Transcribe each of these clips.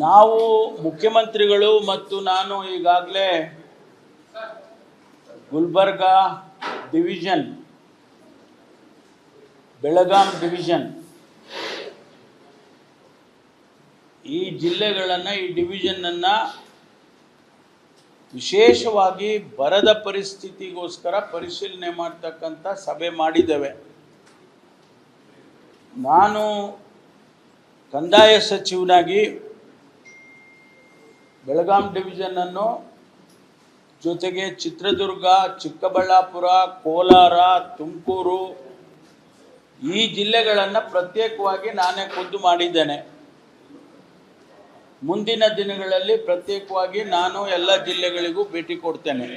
ನಾವು ಮುಖ್ಯಮಂತ್ರಿಗಳು ಮತ್ತು ನಾನು ಈಗಾಗಲೇ ಗುಲ್ಬರ್ಗ ಡಿವಿಷನ್, ಬೆಳಗಾಂ ಡಿವಿಷನ್ ಈ ಜಿಲ್ಲೆಗಳನ್ನು, ಈ ಡಿವಿಷನನ್ನು ವಿಶೇಷವಾಗಿ ಬರದ ಪರಿಸ್ಥಿತಿಗೋಸ್ಕರ ಪರಿಶೀಲನೆ ಮಾಡ್ತಕ್ಕಂಥ ಸಭೆ ಮಾಡಿದ್ದೇವೆ. ನಾನು ಕಂದಾಯ ಸಚಿವನಾಗಿ ಬೆಳಗಾಂ ಡಿವಿಷನನ್ನು ಜೊತೆಗೆ ಚಿತ್ರದುರ್ಗ, ಚಿಕ್ಕಬಳ್ಳಾಪುರ, ಕೋಲಾರ, ತುಮಕೂರು ಈ ಜಿಲ್ಲೆಗಳನ್ನು ಪ್ರತ್ಯೇಕವಾಗಿ ನಾನೇ ಖುದ್ದು ಮಾಡಿದ್ದೇನೆ. ಮುಂದಿನ ದಿನಗಳಲ್ಲಿ ಪ್ರತ್ಯೇಕವಾಗಿ ನಾನು ಎಲ್ಲ ಜಿಲ್ಲೆಗಳಿಗೂ ಭೇಟಿ ಕೊಡ್ತೇನೆ.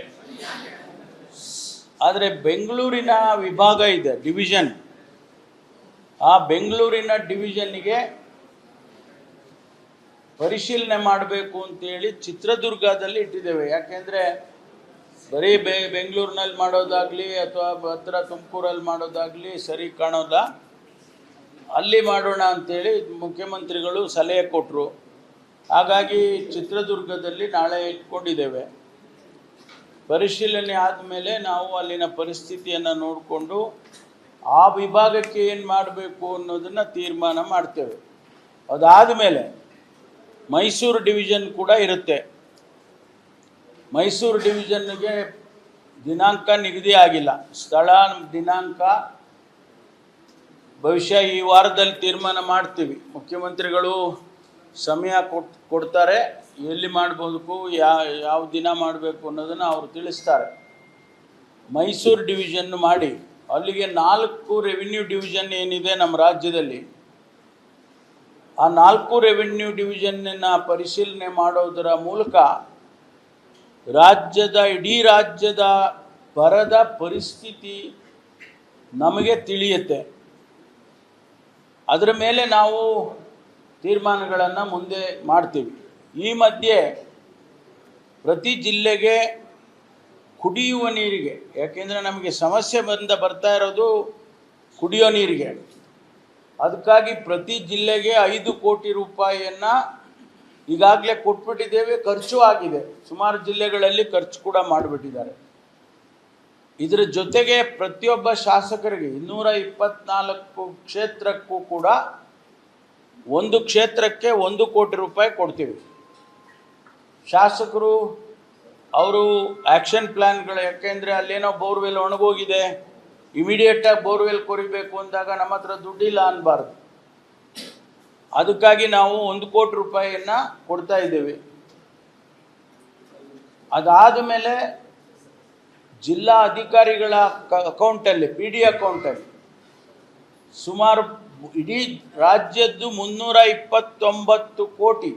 ಆದರೆ ಬೆಂಗಳೂರಿನ ವಿಭಾಗ ಇದೆ, ಡಿವಿಷನ್. ಆ ಬೆಂಗಳೂರಿನ ಡಿವಿಷನ್ನಿಗೆ ಪರಿಶೀಲನೆ ಮಾಡಬೇಕು ಅಂತೇಳಿ ಚಿತ್ರದುರ್ಗದಲ್ಲಿ ಇಟ್ಟಿದ್ದೇವೆ. ಯಾಕೆಂದರೆ ಬರೀ ಬೆಂಗಳೂರಿನಲ್ಲಿ ಮಾಡೋದಾಗಲಿ ಅಥವಾ ಹತ್ತಿರ ತುಮಕೂರಲ್ಲಿ ಮಾಡೋದಾಗಲಿ ಸರಿ ಕಾಣೋಲ್ಲ. ಅಲ್ಲಿ ಮಾಡೋಣ ಅಂಥೇಳಿ ಮುಖ್ಯಮಂತ್ರಿಗಳು ಸಲಹೆ ಕೊಟ್ಟರು. ಹಾಗಾಗಿ ಚಿತ್ರದುರ್ಗದಲ್ಲಿ ನಾಳೆ ಇಟ್ಕೊಂಡಿದ್ದೇವೆ. ಪರಿಶೀಲನೆ ಆದಮೇಲೆ ನಾವು ಅಲ್ಲಿನ ಪರಿಸ್ಥಿತಿಯನ್ನು ನೋಡಿಕೊಂಡು ಆ ವಿಭಾಗಕ್ಕೆ ಏನು ಮಾಡಬೇಕು ಅನ್ನೋದನ್ನು ತೀರ್ಮಾನ ಮಾಡ್ತೇವೆ. ಅದಾದ ಮೇಲೆ ಮೈಸೂರು ಡಿವಿಷನ್ ಕೂಡ ಇರುತ್ತೆ. ಮೈಸೂರು ಡಿವಿಷನ್ಗೆ ದಿನಾಂಕ ನಿಗದಿ ಆಗಿಲ್ಲ. ಸ್ಥಳ, ದಿನಾಂಕ ಬಹುಶಃ ಈ ವಾರದಲ್ಲಿ ತೀರ್ಮಾನ ಮಾಡ್ತೀವಿ. ಮುಖ್ಯಮಂತ್ರಿಗಳು ಸಮಯ ಕೊಡ್ತಾರೆ, ಎಲ್ಲಿ ಮಾಡಬೇಕು, ಯಾವ ದಿನ ಮಾಡಬೇಕು ಅನ್ನೋದನ್ನು ಅವರು ತಿಳಿಸ್ತಾರೆ. ಮೈಸೂರು ಡಿವಿಷನ್ ಮಾಡಿ ಅಲ್ಲಿಗೆ 4 ರೆವಿನ್ಯೂ ಡಿವಿಷನ್ ಏನಿದೆ ನಮ್ಮ ರಾಜ್ಯದಲ್ಲಿ, ಆ 4 ರೆವಿನ್ಯೂ ಡಿವಿಷನ್ನ ಪರಿಶೀಲನೆ ಮಾಡೋದರ ಮೂಲಕ ಇಡೀ ರಾಜ್ಯದ ಬರದ ಪರಿಸ್ಥಿತಿ ನಮಗೆ ತಿಳಿಯುತ್ತೆ. ಅದರ ಮೇಲೆ ನಾವು ತೀರ್ಮಾನಗಳನ್ನು ಮುಂದೆ ಮಾಡ್ತೀವಿ. ಈ ಮಧ್ಯೆ ಪ್ರತಿ ಜಿಲ್ಲೆಗೆ ಕುಡಿಯುವ ನೀರಿಗೆ, ಯಾಕೆಂದರೆ ನಮಗೆ ಸಮಸ್ಯೆ ಬರ್ತಾ ಇರೋದು ಕುಡಿಯೋ ನೀರಿಗೆ. ಅದಕ್ಕಾಗಿ ಪ್ರತಿ ಜಿಲ್ಲೆಗೆ 5 ಕೋಟಿ ರೂಪಾಯಿಯನ್ನು ಈಗಾಗಲೇ ಕೊಟ್ಬಿಟ್ಟಿದ್ದೇವೆ. ಖರ್ಚು ಆಗಿದೆ. ಸುಮಾರು ಜಿಲ್ಲೆಗಳಲ್ಲಿ ಖರ್ಚು ಕೂಡ ಮಾಡಿಬಿಟ್ಟಿದ್ದಾರೆ. ಇದರ ಜೊತೆಗೆ ಪ್ರತಿಯೊಬ್ಬ ಶಾಸಕರಿಗೆ 224 ಕ್ಷೇತ್ರಕ್ಕೂ ಕೂಡ ಒಂದು ಕ್ಷೇತ್ರಕ್ಕೆ 1 ಕೋಟಿ ರೂಪಾಯಿ ಕೊಡ್ತೀವಿ. ಶಾಸಕರು ಅವರು ಆ್ಯಕ್ಷನ್ ಪ್ಲ್ಯಾನ್ಗಳು, ಯಾಕೆಂದರೆ ಅಲ್ಲೇನೋ ಬೋರ್ವೆಲ್ ಒಣಗೋಗಿದೆ, ಇಮಿಡಿಯೇಟಾಗಿ ಬೋರ್ವೆಲ್ ಕೊರಿಬೇಕು ಅಂದಾಗ ನಮ್ಮ ಹತ್ರ ದುಡ್ಡಿಲ್ಲ ಅನ್ನಬಾರ್ದು. ಅದಕ್ಕಾಗಿ ನಾವು 1 ಕೋಟಿ ರೂಪಾಯಿಯನ್ನು ಕೊಡ್ತಾ ಇದ್ದೇವೆ. ಅದಾದ ಮೇಲೆ ಜಿಲ್ಲಾ ಅಧಿಕಾರಿಗಳ ಅಕೌಂಟಲ್ಲಿ, PD ಅಕೌಂಟಲ್ಲಿ ಸುಮಾರು ಇಡೀ ರಾಜ್ಯದ್ದು 329 ಕೋಟಿ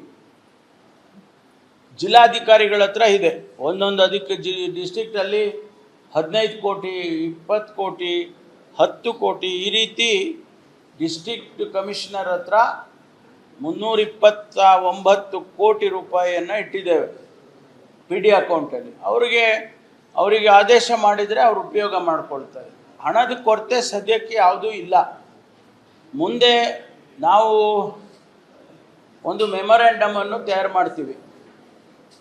ಜಿಲ್ಲಾಧಿಕಾರಿಗಳ ಹತ್ರ ಇದೆ. ಒಂದೊಂದು ಡಿಸ್ಟ್ರಿಕ್ಟಲ್ಲಿ 15 ಕೋಟಿ, 20 ಕೋಟಿ, 10 ಕೋಟಿ ಈ ರೀತಿ ಡಿಸ್ಟ್ರಿಕ್ಟ್ ಕಮಿಷನರ್ ಹತ್ರ 329 ಕೋಟಿ ರೂಪಾಯಿಯನ್ನು ಇಟ್ಟಿದ್ದೇವೆ PD ಅಕೌಂಟಲ್ಲಿ. ಅವರಿಗೆ ಆದೇಶ ಮಾಡಿದರೆ ಅವರು ಉಪಯೋಗ ಮಾಡಿಕೊಳ್ತಾರೆ. ಹಣದ ಕೊರತೆ ಸದ್ಯಕ್ಕೆ ಯಾವುದೂ ಇಲ್ಲ. ಮುಂದೆ ನಾವು ಒಂದು ಮೆಮೊರ್ಯಾಂಡಮನ್ನು ತಯಾರು ಮಾಡ್ತೀವಿ.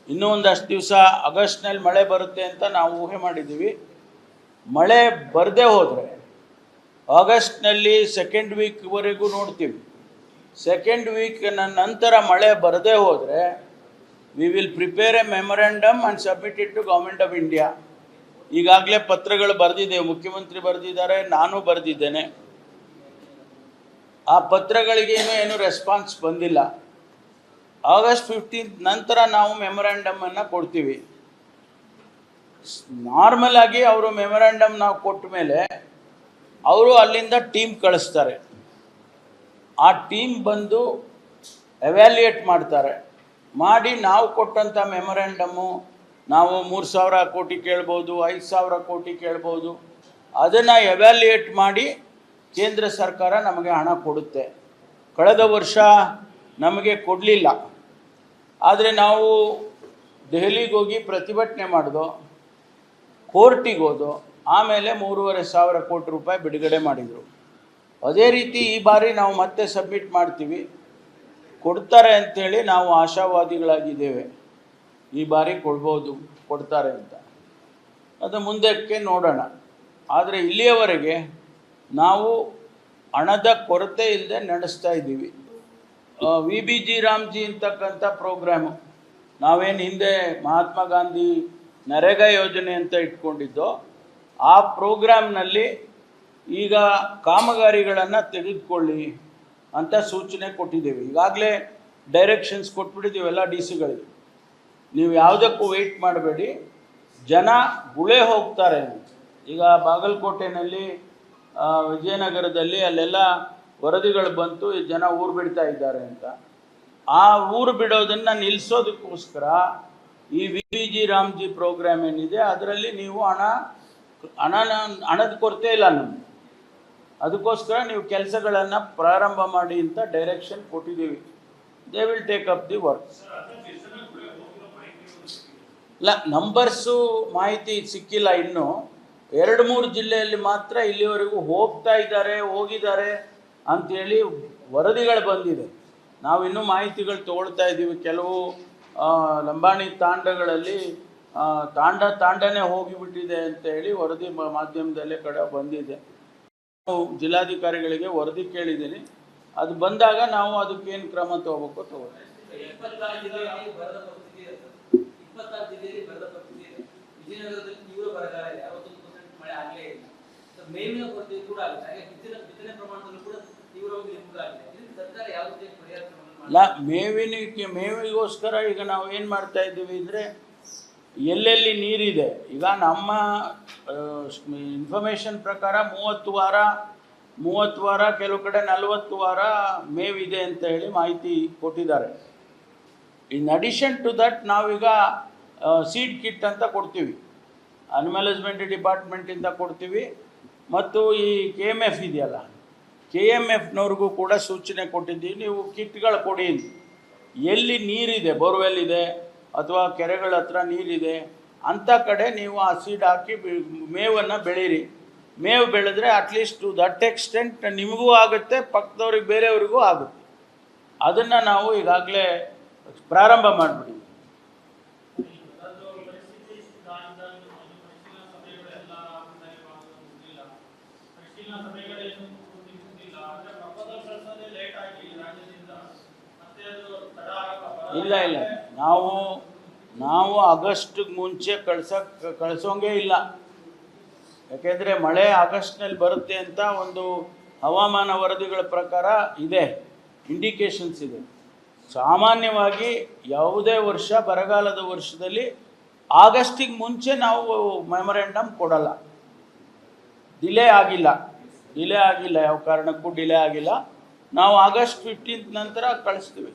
ಇನ್ನೂ ಒಂದಷ್ಟು ದಿವಸ ಆಗಸ್ಟ್ನಲ್ಲಿ ಮಳೆ ಬರುತ್ತೆ ಅಂತ ನಾವು ಊಹೆ ಮಾಡಿದ್ದೀವಿ. ಮಳೆ ಬರದೇ ಹೋದರೆ ಆಗಸ್ಟ್ನಲ್ಲಿ 2nd ವೀಕ್ವರೆಗೂ ನೋಡ್ತೀವಿ. 2nd ವೀಕ್ನ ನಂತರ ಮಳೆ ಬರದೇ ಹೋದರೆ we will prepare a memorandum and submit it to government of India. ಈಗಾಗಲೇ ಪತ್ರಗಳು ಬರೆದಿದ್ದೇವೆ. ಮುಖ್ಯಮಂತ್ರಿ ಬರೆದಿದ್ದಾರೆ, ನಾನು ಬರೆದಿದ್ದೇನೆ. ಆ ಪತ್ರಗಳಿಗೇನು ಏನು ರೆಸ್ಪಾನ್ಸ್ ಬಂದಿಲ್ಲ. ಆಗಸ್ಟ್ 15 ನಂತರ ನಾವು ಮೆಮೊರ್ಯಾಂಡಮನ್ನು ಕೊಡ್ತೀವಿ. ನಾರ್ಮಲ್ ಆಗಿ ಅವರು ಮೆಮೊರ್ಯಾಂಡಮ್ ನಾವು ಕೊಟ್ಟ ಮೇಲೆ ಅವರು ಅಲ್ಲಿಂದ ಟೀಮ್ ಕಳಿಸ್ತಾರೆ. ಆ ಟೀಮ್ ಬಂದು ಎವ್ಯಾಲ್ಯೂಯೇಟ್ ಮಾಡ್ತಾರೆ. ಮಾಡಿ ನಾವು ಕೊಟ್ಟಂಥ ಮೆಮೊರ್ಯಾಂಡಮ್ಮು ನಾವು 3,000 ಕೋಟಿ ಕೇಳ್ಬೋದು, 5,000 ಕೋಟಿ ಕೇಳ್ಬೋದು. ಅದನ್ನು ಎವ್ಯಾಲ್ಯೂಯೇಟ್ ಮಾಡಿ ಕೇಂದ್ರ ಸರ್ಕಾರ ನಮಗೆ ಹಣ ಕೊಡುತ್ತೆ. ಕಳೆದ ವರ್ಷ ನಮಗೆ ಕೊಡಲಿಲ್ಲ. ಆದರೆ ನಾವು ದೆಹಲಿಗೆ ಹೋಗಿ ಪ್ರತಿಭಟನೆ ಮಾಡಿದೋ, ಕೋರ್ಟಿಗೆ ಹೋದೋ, ಆಮೇಲೆ 3,500 ಕೋಟಿ ರೂಪಾಯಿ ಬಿಡುಗಡೆ ಮಾಡಿದರು. ಅದೇ ರೀತಿ ಈ ಬಾರಿ ನಾವು ಮತ್ತೆ ಸಬ್ಮಿಟ್ ಮಾಡ್ತೀವಿ. ಕೊಡ್ತಾರೆ ಅಂಥೇಳಿ ನಾವು ಆಶಾವಾದಿಗಳಾಗಿದ್ದೇವೆ. ಈ ಬಾರಿ ಕೊಡ್ತಾರೆ ಅಂತ. ಅದು ಮುಂದಕ್ಕೆ ನೋಡೋಣ. ಆದರೆ ಇಲ್ಲಿಯವರೆಗೆ ನಾವು ಹಣದ ಕೊರತೆ ಇಲ್ಲದೆ ನಡೆಸ್ತಾ ಇದ್ದೀವಿ. VBG ರಾಮ್ಜಿ ಅಂತಕ್ಕಂಥ ಪ್ರೋಗ್ರಾಮು ನಾವೇನು ಹಿಂದೆ ಮಹಾತ್ಮ ಗಾಂಧಿ ನರೇಗಾ ಯೋಜನೆ ಅಂತ ಇಟ್ಕೊಂಡಿದ್ದೋ ಆ ಪ್ರೋಗ್ರಾಮ್ನಲ್ಲಿ ಈಗ ಕಾಮಗಾರಿಗಳನ್ನು ತೆಗೆದುಕೊಳ್ಳಿ ಅಂತ ಸೂಚನೆ ಕೊಟ್ಟಿದ್ದೇವೆ. ಈಗಾಗಲೇ ಡೈರೆಕ್ಷನ್ಸ್ ಕೊಟ್ಬಿಟ್ಟಿದ್ದೀವೆಲ್ಲ DC ಗಳಿಗೆ. ನೀವು ಯಾವುದಕ್ಕೂ ವೆಯ್ಟ್ ಮಾಡಬೇಡಿ, ಜನ ಗುಳೆ ಹೋಗ್ತಾರೆ ಅಂತ. ಈಗ ಬಾಗಲಕೋಟೆನಲ್ಲಿ, ವಿಜಯನಗರದಲ್ಲಿ ಅಲ್ಲೆಲ್ಲ ವರದಿಗಳು ಬಂತು, ಈ ಜನ ಊರು ಬಿಡ್ತಾ ಇದ್ದಾರೆ ಅಂತ. ಆ ಊರು ಬಿಡೋದನ್ನು ನಿಲ್ಲಿಸೋದಕ್ಕೋಸ್ಕರ ಈ VBG ರಾಮ್ಜಿ ಪ್ರೋಗ್ರಾಮ್ ಏನಿದೆ ಅದರಲ್ಲಿ ನೀವು ಹಣದ ಕೊರತೆ ಇಲ್ಲ ನಮಗೆ. ಅದಕ್ಕೋಸ್ಕರ ನೀವು ಕೆಲಸಗಳನ್ನು ಪ್ರಾರಂಭ ಮಾಡಿ ಅಂತ ಡೈರೆಕ್ಷನ್ ಕೊಟ್ಟಿದ್ದೀವಿ. They will take up the work. ಇಲ್ಲ, ನಂಬರ್ಸು ಮಾಹಿತಿ ಸಿಕ್ಕಿಲ್ಲ ಇನ್ನೂ. 2-3 ಜಿಲ್ಲೆಯಲ್ಲಿ ಮಾತ್ರ ಇಲ್ಲಿವರೆಗೂ ಹೋಗಿದ್ದಾರೆ ಅಂಥೇಳಿ ವರದಿಗಳು ಬಂದಿದೆ. ನಾವು ಇನ್ನೂ ಮಾಹಿತಿಗಳು ತೊಗೊಳ್ತಾ ಇದ್ದೀವಿ. ಕೆಲವು ಲಂಬಾಣಿ ತಾಂಡಗಳಲ್ಲಿ ತಾಂಡನೇ ಹೋಗಿಬಿಟ್ಟಿದೆ ಅಂತ ಹೇಳಿ ವರದಿ ಮಾಧ್ಯಮದಲ್ಲೇ ಕಡೆ ಬಂದಿದೆ. ಜಿಲ್ಲಾಧಿಕಾರಿಗಳಿಗೆ ವರದಿ ಕೇಳಿದ್ದೀನಿ. ಅದು ಬಂದಾಗ ನಾವು ಅದಕ್ಕೇನು ಕ್ರಮ ತಗೋಬೇಕು ತಗೋತೀವಿ. ಮೇವಿಗೋಸ್ಕರ ಈಗ ನಾವು ಏನು ಮಾಡ್ತಾ ಇದ್ದೀವಿ ಅಂದರೆ, ಎಲ್ಲೆಲ್ಲಿ ನೀರಿದೆ, ಈಗ ನಮ್ಮ ಇನ್ಫಾರ್ಮೇಷನ್ ಪ್ರಕಾರ 30 ವಾರ ಕೆಲವು ಕಡೆ 40 ವಾರ ಮೇವಿದೆ ಅಂತ ಹೇಳಿ ಮಾಹಿತಿ ಕೊಟ್ಟಿದ್ದಾರೆ. ಇನ್ ಅಡಿಷನ್ ಟು ದಟ್ ನಾವೀಗ ಸೀಡ್ ಕಿಟ್ ಅಂತ ಕೊಡ್ತೀವಿ, ಅನಿಮಲ್ ಹಸ್ಬೆಂಡ್ರಿ ಡಿಪಾರ್ಟ್ಮೆಂಟಿಂದ ಕೊಡ್ತೀವಿ. ಮತ್ತು ಈ KMF ಇದೆಯಲ್ಲ, KMFನವ್ರಿಗೂ ಕೂಡ ಸೂಚನೆ ಕೊಟ್ಟಿದ್ದೀವಿ, ನೀವು ಕಿಟ್ಗಳು ಕೊಡಿ. ಎಲ್ಲಿ ನೀರಿದೆ, ಬೋರ್ವೆಲ್ ಇದೆ ಅಥವಾ ಕೆರೆಗಳ ಹತ್ರ ನೀರಿದೆ ಅಂಥ ಕಡೆ ನೀವು ಆ ಸೀಡ್ ಹಾಕಿ ಮೇವನ್ನು ಬೆಳೀರಿ. ಮೇವು ಬೆಳೆದ್ರೆ ಅಟ್ಲೀಸ್ಟ್ ಟು ದಟ್ ಎಕ್ಸ್ಟೆಂಟ್ ನಿಮಗೂ ಆಗುತ್ತೆ, ಪಕ್ಕದವ್ರಿಗೆ ಬೇರೆಯವ್ರಿಗೂ ಆಗುತ್ತೆ. ಅದನ್ನು ನಾವು ಈಗಾಗಲೇ ಪ್ರಾರಂಭ ಮಾಡಿಬಿಡಿ. ಇಲ್ಲ, ನಾವು ಆಗಸ್ಟ್ಗೆ ಮುಂಚೆ ಕಳಿಸೋಂಗೇ ಇಲ್ಲ. ಯಾಕೆಂದರೆ ಮಳೆ ಆಗಸ್ಟ್ನಲ್ಲಿ ಬರುತ್ತೆ ಅಂತ ಒಂದು ಹವಾಮಾನ ವರದಿಗಳ ಪ್ರಕಾರ ಇದೆ, ಇಂಡಿಕೇಶನ್ಸ್ ಇದೆ. ಸಾಮಾನ್ಯವಾಗಿ ಯಾವುದೇ ವರ್ಷ ಬರಗಾಲದ ವರ್ಷದಲ್ಲಿ ಆಗಸ್ಟಿಗೆ ಮುಂಚೆ ನಾವು ಮೆಮೊರೆಂಡಮ್ ಕೊಡಲ್ಲ. ಡಿಲೇ ಆಗಿಲ್ಲ, ಯಾವ ಕಾರಣಕ್ಕೂ ಡಿಲೇ ಆಗಿಲ್ಲ. ನಾವು ಆಗಸ್ಟ್ 15 ನಂತರ ಕಳಿಸ್ತೀವಿ.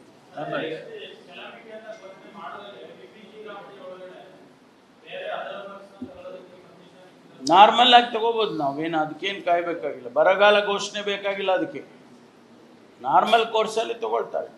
ನಾರ್ಮಲ್ ಆಗಿ ತಗೋಬೋದು, ನಾವೇನು ಅದಕ್ಕೇನು ಕಾಯಬೇಕಾಗಿಲ್ಲ. ಬರಗಾಲ ಘೋಷಣೆ ಬೇಕಾಗಿಲ್ಲ, ಅದಕ್ಕೆ ನಾರ್ಮಲ್ ಕೋರ್ಸಲ್ಲಿ ತಗೊಳ್ತಾರೆ.